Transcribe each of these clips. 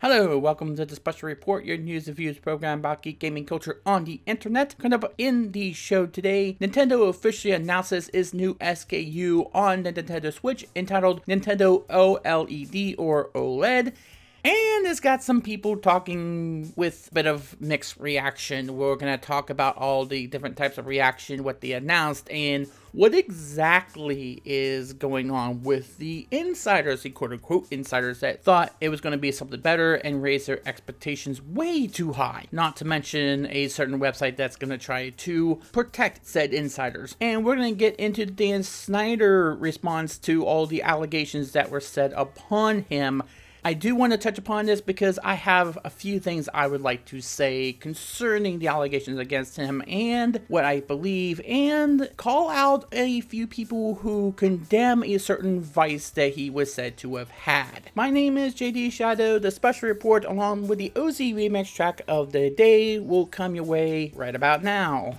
Hello, welcome to the Special Report, your news and views program about geek gaming culture on the internet. Coming up in the show today, Nintendo officially announces its new SKU on the Nintendo Switch entitled Nintendo OLED or OLED. And it's got some people talking with a bit of mixed reaction. We're going to talk about all the different types of reaction, what they announced, and what exactly is going on with the insiders, the quote-unquote insiders that thought it was going to be something better and raised their expectations way too high. Not to mention a certain website that's going to try to protect said insiders. And we're going to get into Dan Schneider response to all the allegations that were said upon him. I do want to touch upon this because I have a few things I would like to say concerning the allegations against him and what I believe, and call out a few people who condemn a certain vice that he was said to have had. My name is JD Shadow. The special report along with the OCRemix Track of the day will come your way right about now.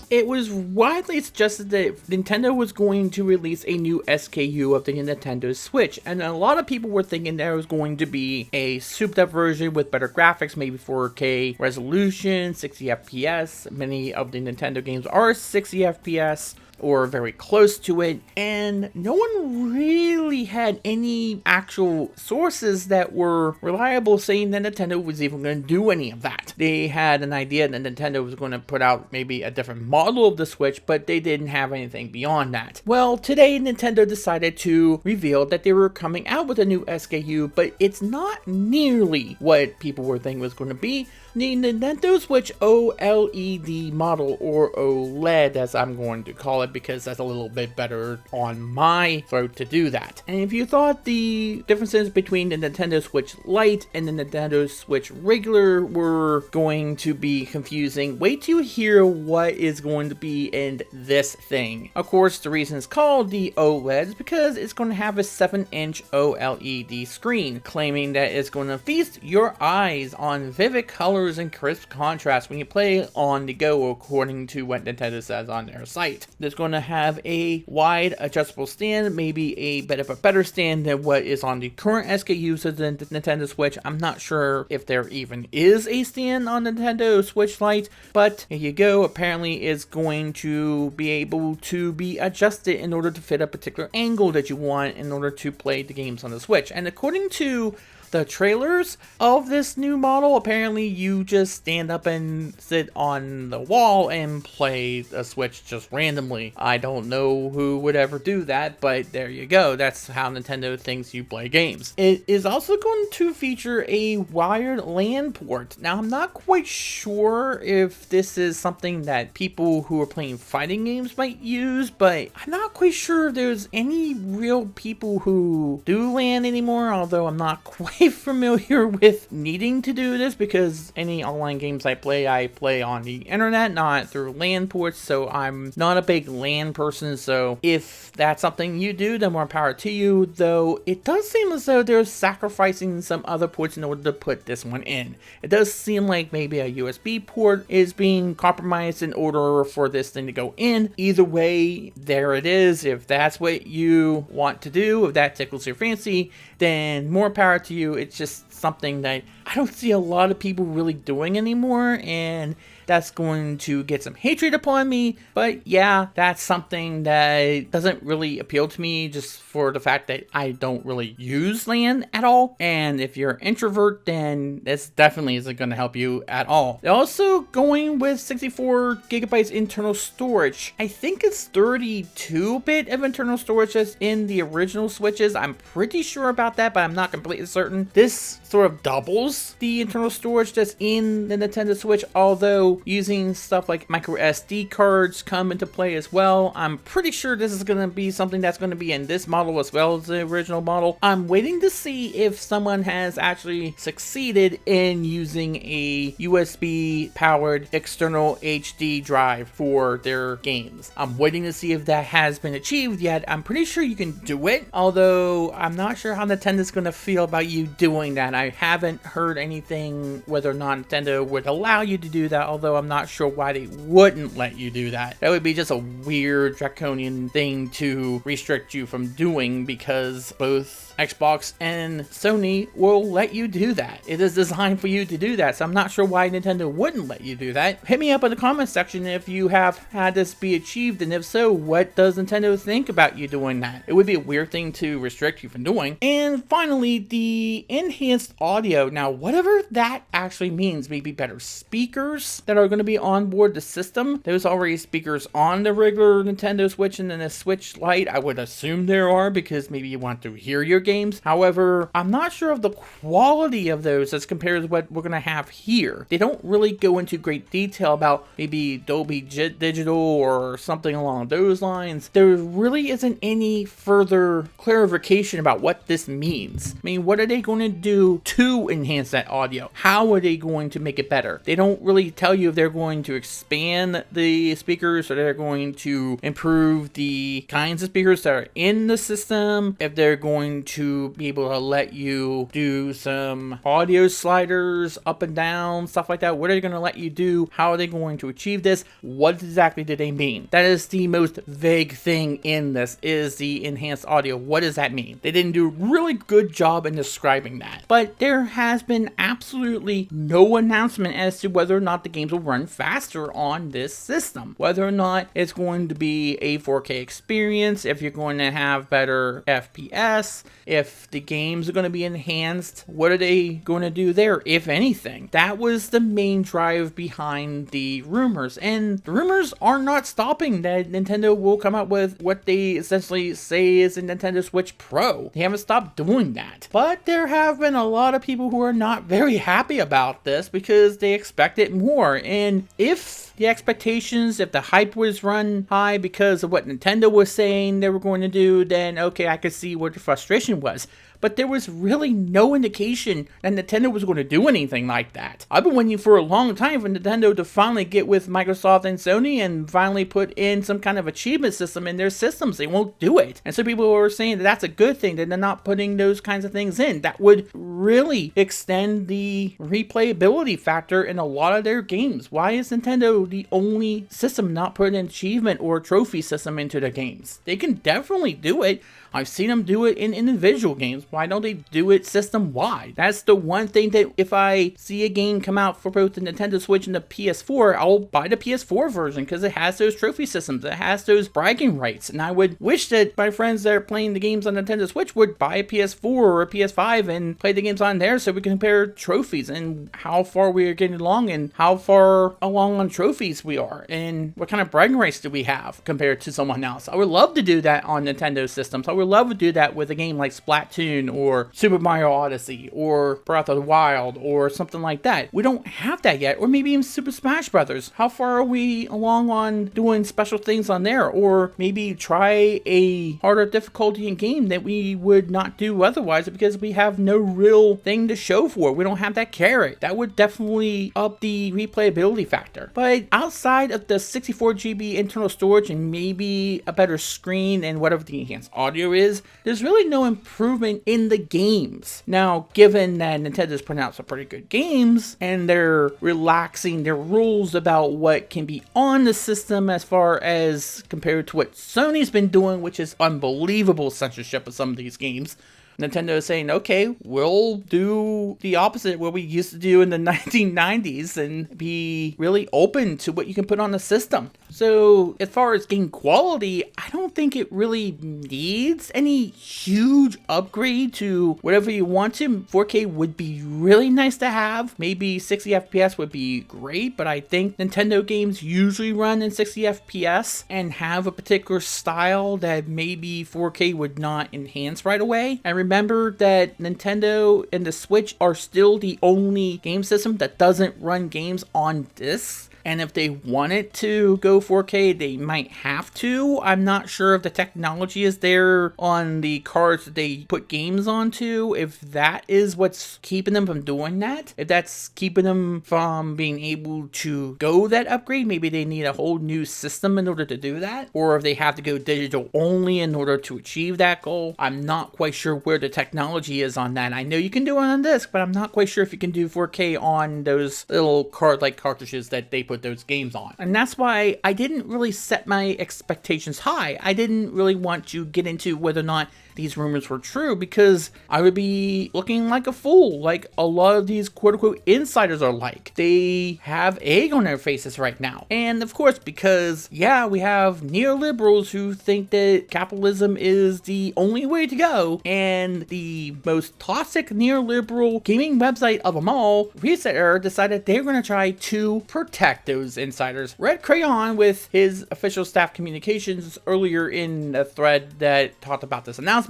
It was widely suggested that Nintendo was going to release a new SKU of the Nintendo Switch, and a lot of people were thinking there was going to be a souped up version with better graphics, maybe 4K resolution, 60 FPS. Many of the Nintendo games are 60 FPS or very close to it, and no one really had any actual sources that were reliable saying that Nintendo was even going to do any of that. They had an idea that Nintendo was going to put out maybe a different model of the Switch, but they didn't have anything beyond that. Well, today Nintendo decided to reveal that they were coming out with a new SKU, but it's not nearly what people were thinking was going to be. The Nintendo Switch OLED model, or OLED as I'm going to call it, because that's a little bit better on my throat to do that. And if you thought the differences between the Nintendo Switch Lite and the Nintendo Switch regular were going to be confusing, wait till you hear what is going to be in this thing. Of course, the reason it's called the OLED is because it's going to have a 7-inch OLED screen, claiming that it's going to feast your eyes on vivid colors and crisp contrast when you play on the go, according to what Nintendo says on their site. It's going to have a wide adjustable stand, maybe a bit of a better stand than what is on the current SKUs of the Nintendo Switch. I'm not sure if there even is a stand on the Nintendo Switch Lite, but here you go. Apparently it's going to be able to be adjusted in order to fit a particular angle that you want in order to play the games on the Switch. And according to the trailers of this new model, apparently you just stand up and sit on the wall and play a Switch just randomly. I don't know who would ever do that, but there you go. That's how Nintendo thinks you play games. It is also going to feature a wired LAN port. Now, I'm not quite sure if this is something that people who are playing fighting games might use, but I'm not quite sure if there's any real people who do LAN anymore, although I'm not quite familiar with needing to do this because any online games I play on the internet, not through LAN ports, so I'm not a big LAN person. So if that's something you do, then more power to you, though it does seem as though they're sacrificing some other ports in order to put this one in. It does seem like maybe a USB port is being compromised in order for this thing to go in. Either way, there it is. If that's what you want to do, if that tickles your fancy, then more power to you. It's just something that I don't see a lot of people really doing anymore, and that's going to get some hatred upon me. But yeah, that's something that doesn't really appeal to me, just for the fact that I don't really use LAN at all. And if you're an introvert, then this definitely isn't going to help you at all. They're also going with 64 gigabytes internal storage. I think it's 32-bit of internal storage as in the original Switches. I'm pretty sure about that, but I'm not completely certain. This sort of doubles the internal storage that's in the Nintendo Switch, although using stuff like micro SD cards come into play as well. I'm pretty sure this is going to be something that's going to be in this model as well as the original model. I'm waiting to see if someone has actually succeeded in using a USB powered external HD drive for their games. I'm waiting to see if that has been achieved yet. I'm pretty sure you can do it, although I'm not sure how Nintendo's going to feel about you doing that. I haven't heard anything whether or not Nintendo would allow you to do that, although although I'm not sure why they wouldn't let you do that. That would be just a weird draconian thing to restrict you from doing, because both Xbox and Sony will let you do that. It is designed for you to do that, so I'm not sure why Nintendo wouldn't let you do that. Hit me up in the comments section if you have had this be achieved, and if so, what does Nintendo think about you doing that? It would be a weird thing to restrict you from doing. And finally, the enhanced audio. Now, whatever that actually means, maybe better speakers that are going to be on board the system. There's already speakers on the regular Nintendo Switch and then the Switch Lite. I would assume there are, because maybe you want to hear your games. However, I'm not sure of the quality of those as compared to what we're going to have here. They don't really go into great detail about maybe Dolby Digital or something along those lines. There really isn't any further clarification about what this means. I mean, what are they going to do to enhance that audio? How are they going to make it better? They don't really tell you if they're going to expand the speakers, or they're going to improve the kinds of speakers that are in the system, if they're going to be able to let you do some audio sliders up and down, stuff like that. What are they going to let you do? How are they going to achieve this? What exactly do they mean? That is the most vague thing in this, is the enhanced audio. What does that mean? They didn't do a really good job in describing that. But there has been absolutely no announcement as to whether or not the games will run faster on this system. Whether or not it's going to be a 4K experience, if you're going to have better FPS, if the games are going to be enhanced, what are they going to do there, if anything? That was the main drive behind the rumors, and the rumors are not stopping that Nintendo will come out with what they essentially say is a Nintendo Switch Pro. They haven't stopped doing that. But there have been a lot of people who are not very happy about this because they expected more, and if the expectations, if the hype was run high because of what Nintendo was saying they were going to do, then okay, I could see what the frustration was. But there was really no indication that Nintendo was going to do anything like that. I've been waiting for a long time for Nintendo to finally get with Microsoft and Sony and finally put in some kind of achievement system in their systems. They won't do it. And so people were saying that that's a good thing, that they're not putting those kinds of things in. That would really extend the replayability factor in a lot of their games. Why is Nintendo the only system not putting an achievement or trophy system into their games? They can definitely do it. I've seen them do it in individual games. Why don't they do it system-wide? That's the one thing that if I see a game come out for both the Nintendo Switch and the PS4, I'll buy the PS4 version because it has those trophy systems. It has those bragging rights. And I would wish that my friends that are playing the games on Nintendo Switch would buy a PS4 or a PS5 and play the games on there so we can compare trophies and how far we are getting along and how far along on trophies we are and what kind of bragging rights do we have compared to someone else. I would love to do that on Nintendo systems. I would love to do that with a game like Splatoon or Super Mario Odyssey or Breath of the Wild or something like that. We don't have that yet. Or maybe even Super Smash Brothers. How far are we along on doing special things on there? Or maybe try a harder difficulty in game that we would not do otherwise because we have no real thing to show for it. We don't have that carrot. That would definitely up the replayability factor. But outside of the 64 GB internal storage and maybe a better screen and whatever the enhanced audio is, there's really no improvement in the games. Now, given that Nintendo's putting out some pretty good games and they're relaxing their rules about what can be on the system as far as compared to what Sony's been doing, which is unbelievable censorship of some of these games, Nintendo is saying, okay, we'll do the opposite what we used to do in the 1990s and be really open to what you can put on the system. So as far as game quality, I don't think it really needs any huge upgrade to whatever you want to. 4K would be really nice to have. Maybe 60 FPS would be great, but I think Nintendo games usually run in 60 FPS and have a particular style that maybe 4K would not enhance right away. And remember that Nintendo and the Switch are still the only game system that doesn't run games on discs. And if they wanted to go 4K, they might have to. I'm not sure if the technology is there on the cards that they put games onto, if that is what's keeping them from doing that. If that's keeping them from being able to go that upgrade, maybe they need a whole new system in order to do that. Or if they have to go digital only in order to achieve that goal. I'm not quite sure where the technology is on that. I know you can do it on disc, but I'm not quite sure if you can do 4K on those little card-like cartridges that they put put those games on. And that's why I didn't really set my expectations high. I didn't really want to get into whether or not these rumors were true, because I would be looking like a fool, like a lot of these quote-unquote insiders are like. They have egg on their faces right now. And of course, because yeah, we have neoliberals who think that capitalism is the only way to go, and the most toxic neoliberal gaming website of them all, Reset Era, decided they're going to try to protect those insiders. Red Crayon, with his official staff communications earlier in a thread that talked about this announcement,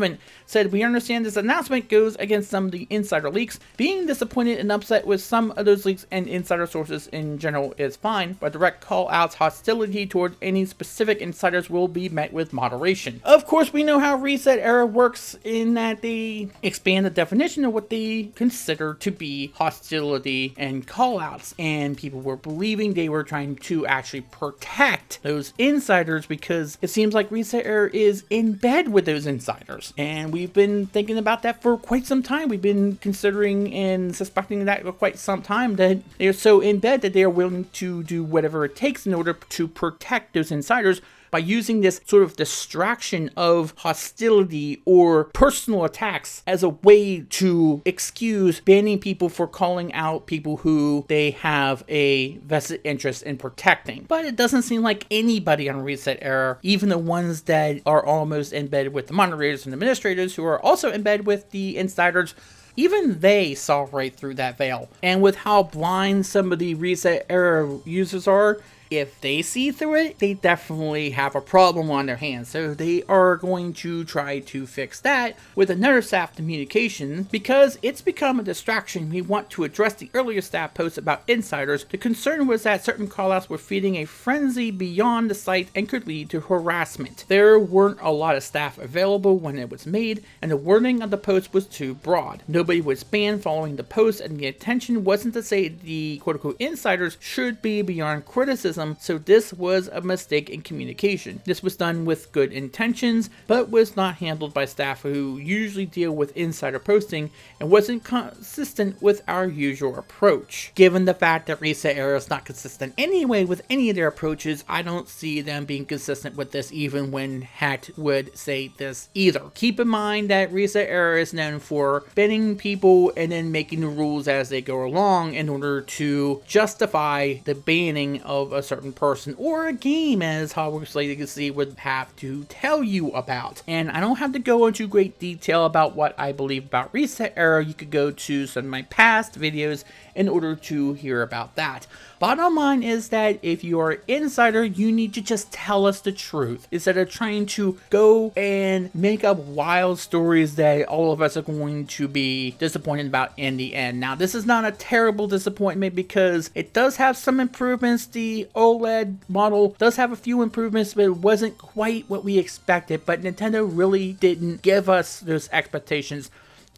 said, "We understand this announcement goes against some of the insider leaks. Being disappointed and upset with some of those leaks and insider sources in general is fine, but direct call-outs hostility toward any specific insiders will be met with moderation." Of course, we know how Reset Era works in that they expand the definition of what they consider to be hostility and call-outs, and people were believing they were trying to actually protect those insiders because it seems like Reset Era is in bed with those insiders. And we've been thinking about that for quite some time. We've been considering and suspecting that for quite some time, that they're so in bed that they are willing to do whatever it takes in order to protect those insiders by using this sort of distraction of hostility or personal attacks as a way to excuse banning people for calling out people who they have a vested interest in protecting. But it doesn't seem like anybody on Reset Era, even the ones that are almost in bed with the moderators and administrators who are also in bed with the insiders, even they saw right through that veil. And with how blind some of the Reset Era users are, if they see through it, they definitely have a problem on their hands. So they are going to try to fix that with another staff communication, because it's become a distraction. We want to address the earlier staff posts about insiders. The concern was that certain callouts were feeding a frenzy beyond the site and could lead to harassment. There weren't a lot of staff available when it was made, and the wording of the post was too broad. Nobody was banned following the post, and the intention wasn't to say the quote-unquote insiders should be beyond criticism. So this was a mistake in communication. This was done with good intentions, but was not handled by staff who usually deal with insider posting, and wasn't consistent with our usual approach. Given the fact that Reset Era is not consistent anyway with any of their approaches, I don't see them being consistent with this even when Hacked would say this either. Keep in mind that Reset Era is known for banning people and then making the rules as they go along in order to justify the banning of a certain person or a game, as Hogwarts Legacy would have to tell you about. And I don't have to go into great detail about what I believe about Reset Era. You could go to some of my past videos in order to hear about that. Bottom line is that if you are an insider, you need to just tell us the truth instead of trying to go and make up wild stories that all of us are going to be disappointed about in the end. Now, this is not a terrible disappointment because it does have some improvements. The OLED model does have a few improvements, but it wasn't quite what we expected. But Nintendo really didn't give us those expectations.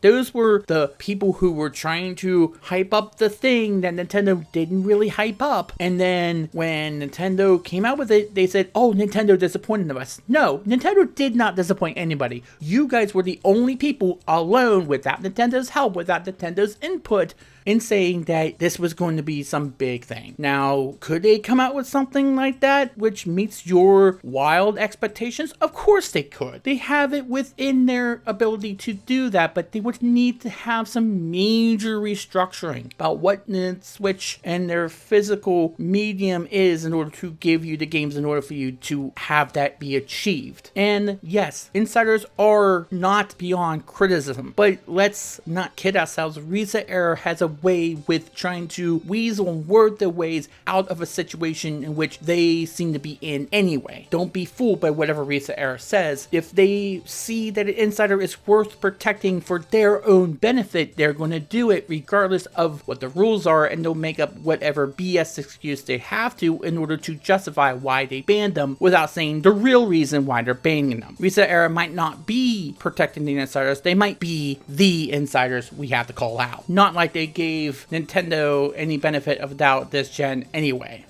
Those were the people who were trying to hype up the thing that Nintendo didn't really hype up. And then when Nintendo came out with it, they said, "Oh, Nintendo disappointed us." No, Nintendo did not disappoint anybody. You guys were the only people alone, without Nintendo's help, without Nintendo's input, in saying that this was going to be some big thing. Now, could they come out with something like that which meets your wild expectations? Of course they could. They have it within their ability to do that, but they would need to have some major restructuring about what the Switch and their physical medium is in order to give you the games, in order for you to have that be achieved. And yes, insiders are not beyond criticism, but let's not kid ourselves. Reset Era has a way with trying to weasel and word their ways out of a situation in which they seem to be in anyway. Don't be fooled by whatever Reset Era says. If they see that an insider is worth protecting for their own benefit, they're going to do it regardless of what the rules are, and they'll make up whatever BS excuse they have to in order to justify why they banned them without saying the real reason why they're banning them. Reset Era might not be protecting the insiders, they might be the insiders we have to call out. Not like they gave Nintendo any benefit of doubt this gen anyway.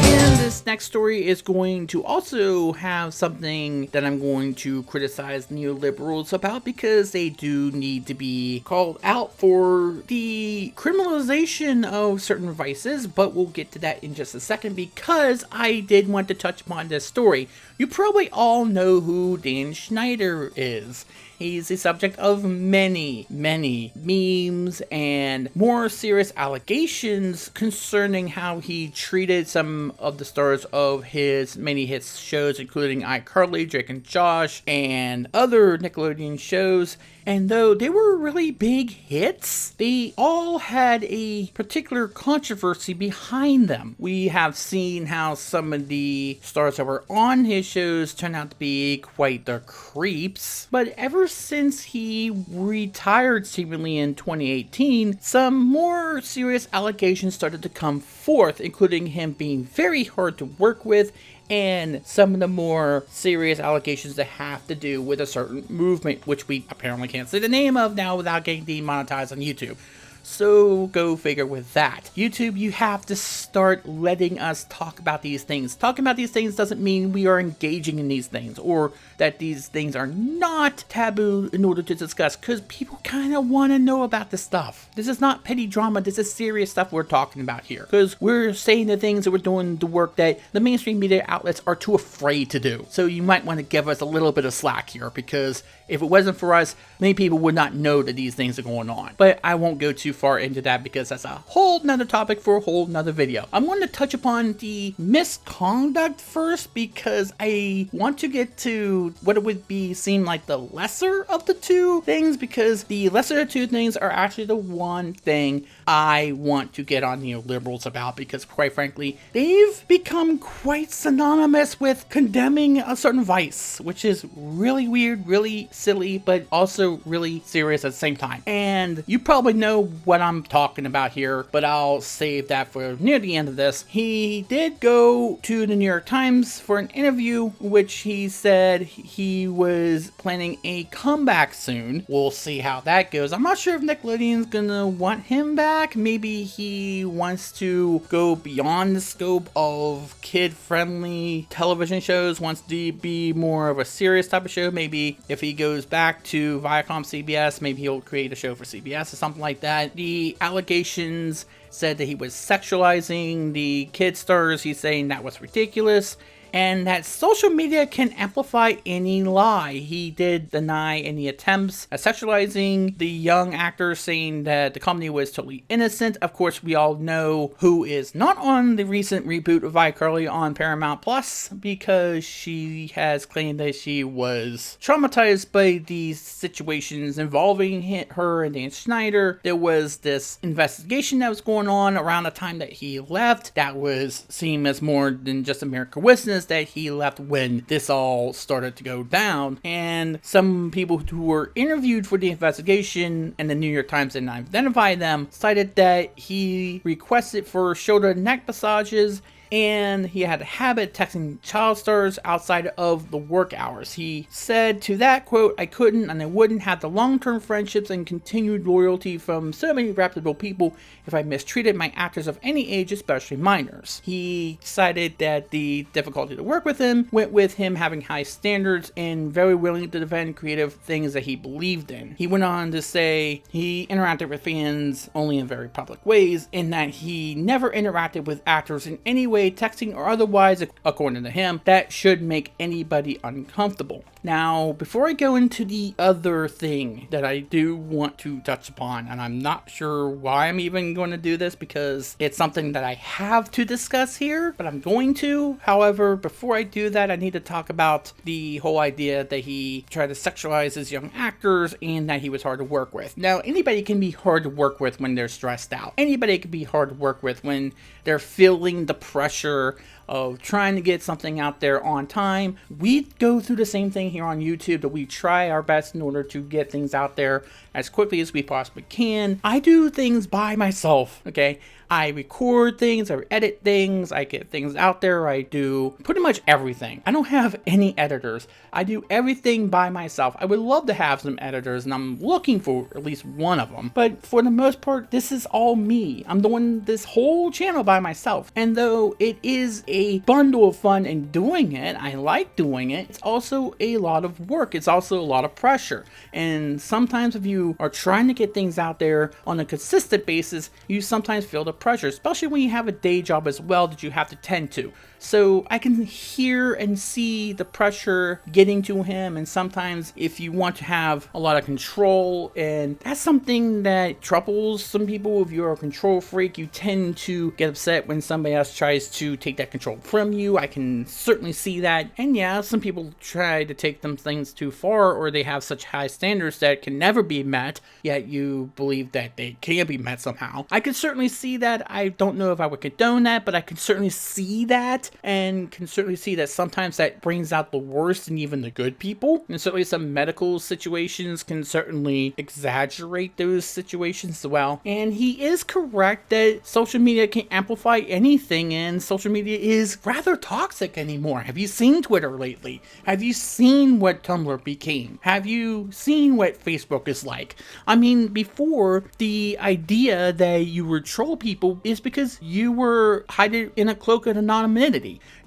And this next story is going to also have something that I'm going to criticize neoliberals about, because they do need to be called out for the criminalization of certain vices, but we'll get to that in just a second, because I did want to touch upon this story. You probably all know who Dan Schneider is. He's the subject of many memes and more serious allegations concerning how he treated some of the stars of his many hit shows, including iCarly, Drake and Josh, and other Nickelodeon shows. And though they were really big hits, they all had a particular controversy behind them. We have seen how some of the stars that were on his shows turned out to be quite the creeps. But ever since he retired seemingly in 2018, some more serious allegations started to come forth, including him being very hard to work with, and some of the more serious allegations that have to do with a certain movement, which we apparently can't say the name of now without getting demonetized on YouTube. So go figure with that. YouTube, you have to start letting us talk about these things. Talking about these things doesn't mean we are engaging in these things, or that these things are not taboo in order to discuss, because people kind of want to know about this stuff. This is not petty drama, this is serious stuff we're talking about here. Because we're saying the things that we're doing the work that the mainstream media outlets are too afraid to do. So you might want to give us a little bit of slack here, because if it wasn't for us, many people would not know that these things are going on. But I won't go too far into that, because that's a whole nother topic for a whole nother video. I'm going to touch upon the misconduct first, because I want to get to what it would seem like the lesser of the two things, because the lesser of the two things are actually the one thing I want to get on neoliberals about, because quite frankly, they've become quite synonymous with condemning a certain vice, which is really weird, really silly, but also really serious at the same time. And you probably know what I'm talking about here, but I'll save that for near the end of this. He did go to the New York Times for an interview, which he said he was planning a comeback soon. We'll see how that goes. I'm not sure if Nickelodeon's gonna want him back. Maybe he wants to go beyond the scope of kid-friendly television shows, wants to be more of a serious type of show. Maybe if he goes back to Viacom CBS, maybe he'll create a show for CBS or something like that. The allegations said that he was sexualizing the kid stars. He's saying that was ridiculous, and that social media can amplify any lie. He did deny any attempts at sexualizing the young actors, saying that the company was totally innocent. Of course, we all know who is not on the recent reboot of iCarly on Paramount Plus, because she has claimed that she was traumatized by these situations involving her and Dan Schneider. There was this investigation that was going on around the time that he left that was seen as more than just a mere coincidence that he left when this all started to go down. And some people who were interviewed for the investigation, and the New York Times didn't identify them, cited that he requested for shoulder and neck massages, and he had a habit texting child stars outside of the work hours. He said to that, quote, "I couldn't and I wouldn't have the long-term friendships and continued loyalty from so many reputable people if I mistreated my actors of any age, especially minors." He cited that the difficulty to work with him went with him having high standards and very willing to defend creative things that he believed in. He went on to say he interacted with fans only in very public ways, in that he never interacted with actors in any way, texting or otherwise, according to him, that should make anybody uncomfortable. Now, before I go into the other thing that I do want to touch upon, and I'm not sure why I'm even going to do this, because it's something that I have to discuss here, but I'm going to. However, before I do that, I need to talk about the whole idea that he tried to sexualize his young actors and that he was hard to work with. Now, anybody can be hard to work with when they're stressed out. Anybody can be hard to work with when they're feeling the pressure of trying to get something out there on time. We go through the same thing here on YouTube, that we try our best in order to get things out there as quickly as we possibly can. I do things by myself, okay? I record things, I edit things, I get things out there, I do pretty much everything. I don't have any editors. I do everything by myself. I would love to have some editors, and I'm looking for at least one of them. But for the most part, this is all me. I'm doing this whole channel by myself. And though it is a bundle of fun in doing it. I like doing it. It's also a lot of work. It's also a lot of pressure. And sometimes if you are trying to get things out there on a consistent basis, you sometimes feel the pressure, especially when you have a day job as well that you have to tend to. So I can hear and see the pressure getting to him, and sometimes if you want to have a lot of control, and that's something that troubles some people. If you're a control freak, you tend to get upset when somebody else tries to take that control from you. I can certainly see that. And yeah, some people try to take them things too far, or they have such high standards that can never be met, yet you believe that they can be met somehow. I can certainly see that. I don't know if I would condone that, but I can certainly see that. And can certainly see that sometimes that brings out the worst in even the good people. And certainly some medical situations can certainly exaggerate those situations as well. And he is correct that social media can amplify anything, and social media is rather toxic anymore. Have you seen Twitter lately? Have you seen what Tumblr became? Have you seen what Facebook is like? I mean, before, the idea that you would troll people is because you were hiding in a cloak of anonymity.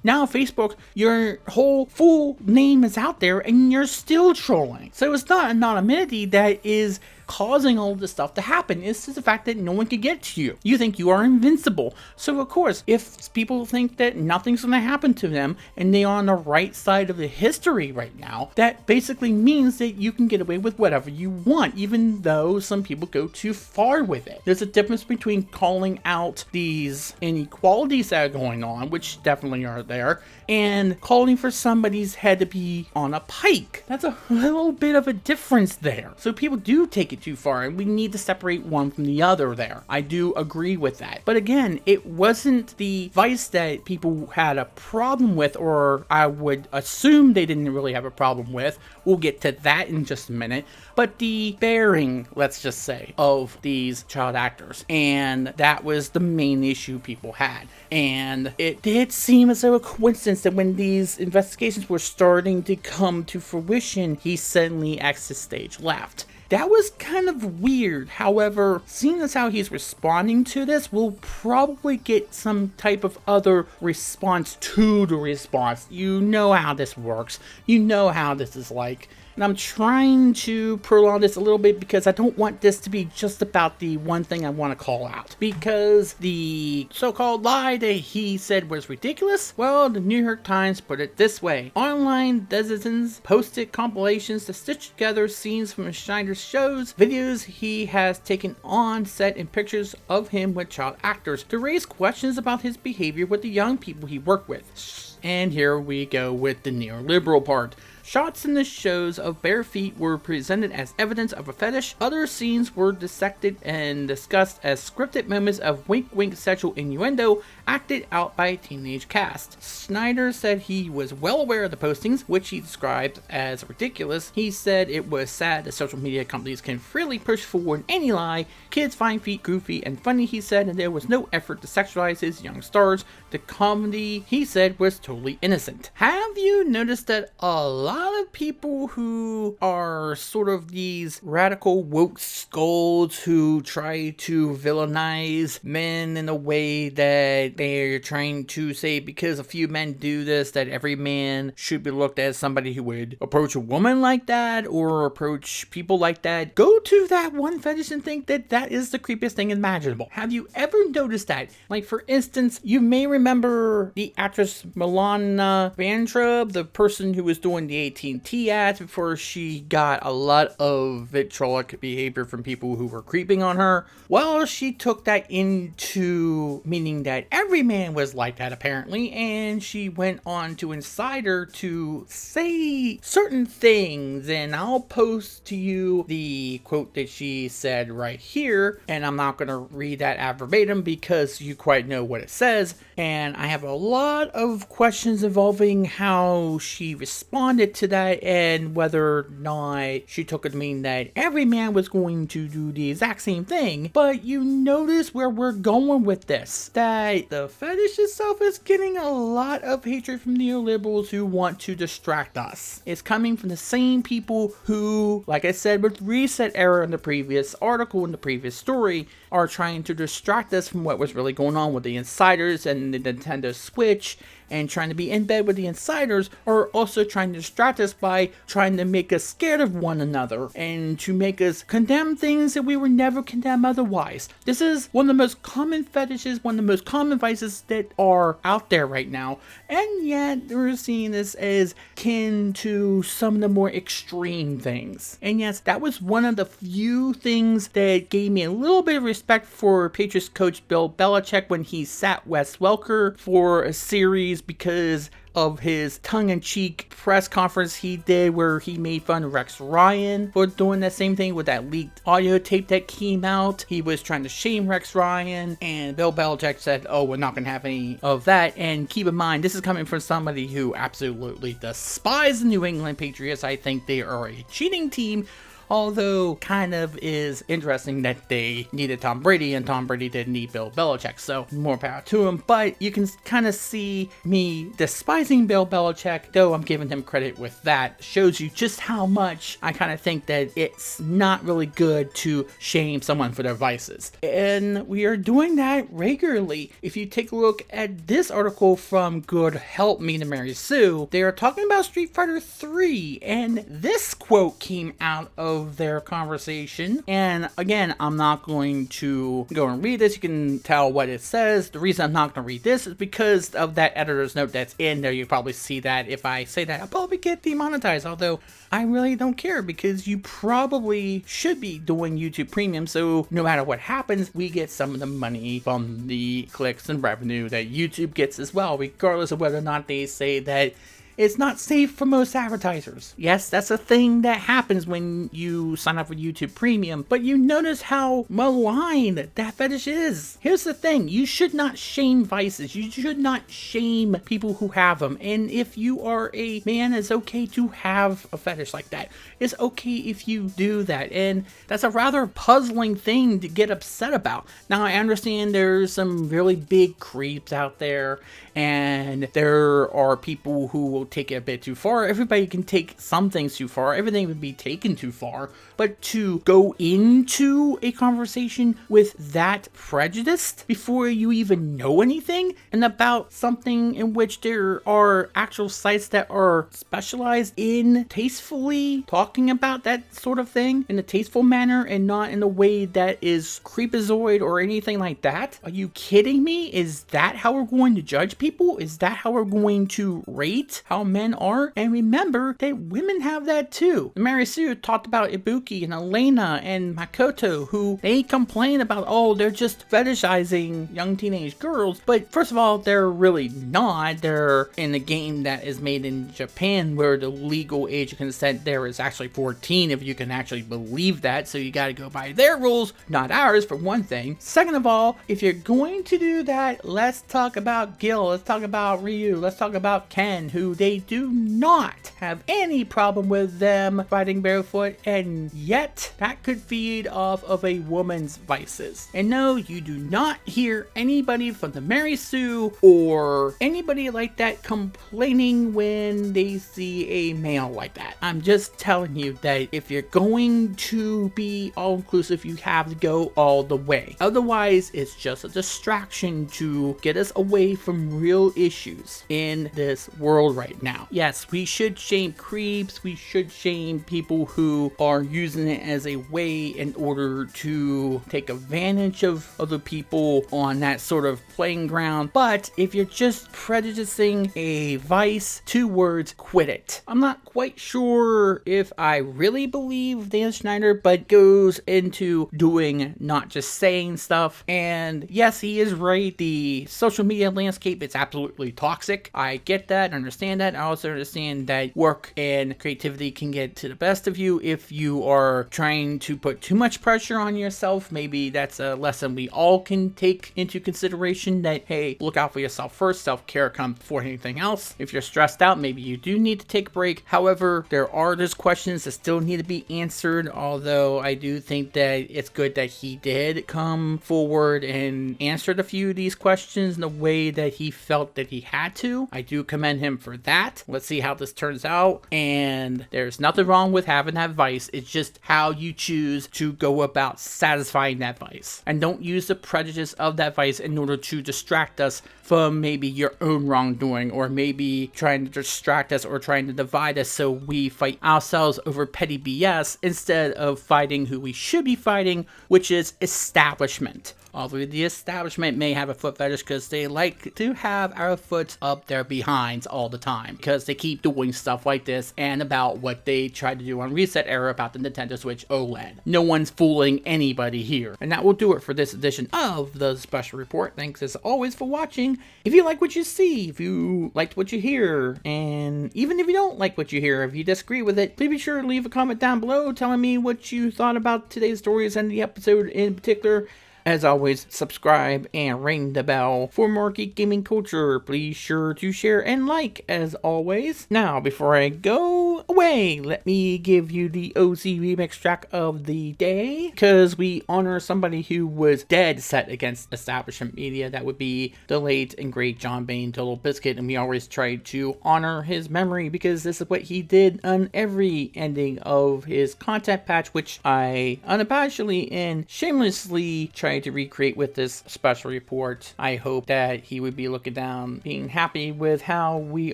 Now Facebook, your whole full name is out there and you're still trolling. So it's not anonymity that is causing all of this stuff to happen. It's just the fact that no one can get to you. You think you are invincible. So of course, if people think that nothing's going to happen to them and they are on the right side of the history right now, that basically means that you can get away with whatever you want, even though some people go too far with it. There's a difference between calling out these inequalities that are going on, which definitely are there, and calling for somebody's head to be on a pike. That's a little bit of a difference there. So people do take it too far, and we need to separate one from the other there. I do agree with that. But again, it wasn't the vice that people had a problem with, or I would assume they didn't really have a problem with. We'll get to that in just a minute. But the bearing, let's just say, of these child actors. And that was the main issue people had. And it did seem as though a coincidence that when these investigations were starting to come to fruition, he suddenly exits stage left. That was kind of weird. However, seeing as how he's responding to this, we'll probably get some type of other response to the response. You know how this works. You know how this is like. And I'm trying to prolong this a little bit because I don't want this to be just about the one thing I want to call out. Because the so-called lie that he said was ridiculous, well, the New York Times put it this way. Online netizens posted compilations to stitch together scenes from Schneider's shows, videos he has taken on set, and pictures of him with child actors to raise questions about his behavior with the young people he worked with. And here we go with the neoliberal part. Shots in the shows of bare feet were presented as evidence of a fetish. Other scenes were dissected and discussed as scripted moments of wink-wink sexual innuendo acted out by a teenage cast. Schneider said he was well aware of the postings, which he described as ridiculous. He said it was sad that social media companies can freely push forward any lie. Kids find feet goofy and funny, he said, and there was no effort to sexualize his young stars. The comedy, he said, was totally innocent. Have you noticed that a lot of people who are sort of these radical woke scolds who try to villainize men in a way that they're trying to say because a few men do this, that every man should be looked at as somebody who would approach a woman like that or approach people like that, go to that one fetish and think that that is the creepiest thing imaginable. Have you ever noticed that? Like, for instance, you may remember the actress Milana Vayntrub, the person who was doing the AT&T ads before she got a lot of vitriolic behavior from people who were creeping on her. Well, she took that into meaning that every man was like that apparently, and she went on to Insider to say certain things, and I'll post to you the quote that she said right here, and I'm not going to read that verbatim because you quite know what it says, and I have a lot of questions involving how she responded to that and whether or not she took it to mean that every man was going to do the exact same thing. But you notice where we're going with this, that the fetish itself is getting a lot of hatred from neoliberals who want to distract us. It's coming from the same people who, like I said with Reset Era in the previous article, in the previous story, are trying to distract us from what was really going on with the insiders and the Nintendo Switch and trying to be in bed with the insiders are also trying to distract us by trying to make us scared of one another and to make us condemn things that we would never condemn otherwise. This is one of the most common fetishes, one of the most common vices that are out there right now, and yet we're seeing this as kin to some of the more extreme things. And yes, that was one of the few things that gave me a little bit of respect for Patriots coach Bill Belichick when he sat Wes Welker for a series because of his tongue-in-cheek press conference he did where he made fun of Rex Ryan for doing the same thing with that leaked audio tape that came out. He was trying to shame Rex Ryan, and Bill Belichick said, oh, we're not going to have any of that. And keep in mind, this is coming from somebody who absolutely despises the New England Patriots. I think they are a cheating team. Although, kind of is interesting that they needed Tom Brady and Tom Brady didn't need Bill Belichick, so more power to him. But you can kind of see me despising Bill Belichick, though I'm giving him credit with that. Shows you just how much I kind of think that it's not really good to shame someone for their vices. And we are doing that regularly. If you take a look at this article from Good Help Me to Mary Sue, they are talking about Street Fighter 3, and this quote came out of their conversation. And again, I'm not going to go and read this. You can tell what it says. The reason I'm not going to read this is because of that editor's note that's in there. You probably see that. If I say that, I'll probably get demonetized, although I really don't care because you probably should be doing YouTube Premium, so no matter what happens, we get some of the money from the clicks and revenue that YouTube gets as well, regardless of whether or not they say that it's not safe for most advertisers. Yes, that's a thing that happens when you sign up for YouTube Premium, but you notice how maligned that fetish is. Here's the thing, you should not shame vices. You should not shame people who have them. And if you are a man, it's okay to have a fetish like that. It's okay if you do that. And that's a rather puzzling thing to get upset about. Now, I understand there's some really big creeps out there, and there are people who will take it a bit too far. Everybody can take some things too far. Everything would be taken too far. But to go into a conversation with that prejudice before you even know anything, and about something in which there are actual sites that are specialized in tastefully talking about that sort of thing in a tasteful manner and not in a way that is creepazoid or anything like that. Are you kidding me? Is that how we're going to judge people? Is that how we're going to rate how men are? And remember that women have that too. Mary Sue talked about Ibuki and Elena and Makoto, who they complain about, oh, they're just fetishizing young teenage girls. But first of all, they're really not. They're in a game that is made in Japan where the legal age of consent there is actually 14, if you can actually believe that. So you gotta go by their rules, not ours, for one thing. Second of all, if you're going to do that, let's talk about Gil, let's talk about Ryu, let's talk about Ken, who they do not have any problem with them fighting barefoot, and yet that could feed off of a woman's vices. And no, you do not hear anybody from the Mary Sue or anybody like that complaining when they see a male like that. I'm just telling you that if you're going to be all-inclusive, you have to go all the way. Otherwise, it's just a distraction to get us away from real issues in this world right now. Yes, we should shame creeps, we should shame people who are using it as a way in order to take advantage of other people on that sort of playing ground. But if you're just prejudicing a vice, 2 words, quit it. I'm not quite sure if I really believe Dan Schneider, but goes into doing, not just saying stuff. And yes, he is right. The social media landscape, it's absolutely toxic. I get that, understand that. I also understand that work and creativity can get to the best of you if you are trying to put too much pressure on yourself. Maybe that's a lesson we all can take into consideration, that, hey, look out for yourself first. Self-care comes before anything else. If you're stressed out, maybe you do need to take a break. However, there are those questions that still need to be answered, although I do think that it's good that he did come forward and answered a few of these questions in the way that he felt that he had to. I do commend him for that. Let's see how this turns out. And there's nothing wrong with having that vice. It's just how you choose to go about satisfying that vice. And don't use the prejudice of that vice in order to distract us from maybe your own wrongdoing, or maybe trying to distract us or trying to divide us so we fight ourselves over petty BS instead of fighting who we should be fighting, which is establishment. Although the establishment may have a foot fetish because they like to have our foot up their behinds all the time, because they keep doing stuff like this and about what they tried to do on Reset Era about the Nintendo Switch OLED. No one's fooling anybody here. And that will do it for this edition of the Special Report. Thanks as always for watching. If you like what you see, if you liked what you hear, and even if you don't like what you hear, if you disagree with it, please be sure to leave a comment down below telling me what you thought about today's stories and the episode in particular. As always, subscribe and ring the bell for more geek gaming culture. Please sure to share and like, as always. Now, before I go away, let me give you the OCRemix track of the day, because we honor somebody who was dead set against establishment media. That would be the late and great John Bain, Total Biscuit, and we always try to honor his memory because this is what he did on every ending of his content patch, which I unabashedly and shamelessly tried to recreate with this special report. I hope that he would be looking down, being happy with how we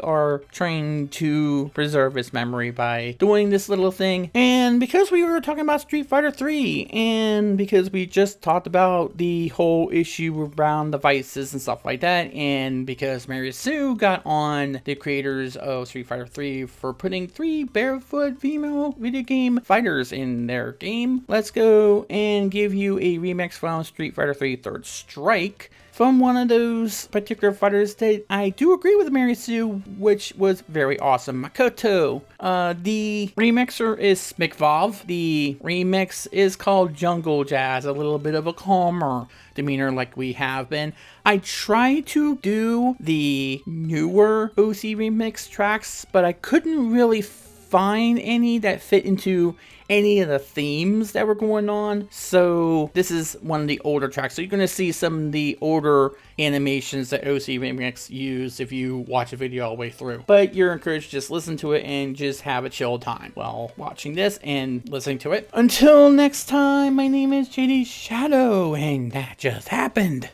are trying to preserve his memory by doing this little thing. And because we were talking about Street Fighter 3, and because we just talked about the whole issue around the vices and stuff like that, and because Mary Sue got on the creators of Street Fighter 3 for putting 3 barefoot female video game fighters in their game, let's go and give you a remix from Street Fighter 3 Third Strike from one of those particular fighters that I do agree with Mary Sue, which was very awesome, Makoto. The remixer is Smikvov. The remix is called Jungle Jazz, a little bit of a calmer demeanor like we have been. I try to do the newer OCRemix tracks, but I couldn't really find any that fit into any of the themes that were going on, so this is one of the older tracks. So you're going to see some of the older animations that OCRemix used if you watch a video all the way through. But you're encouraged to just listen to it and just have a chill time while watching this and listening to it. Until next time, my name is JD Shadow, and that just happened.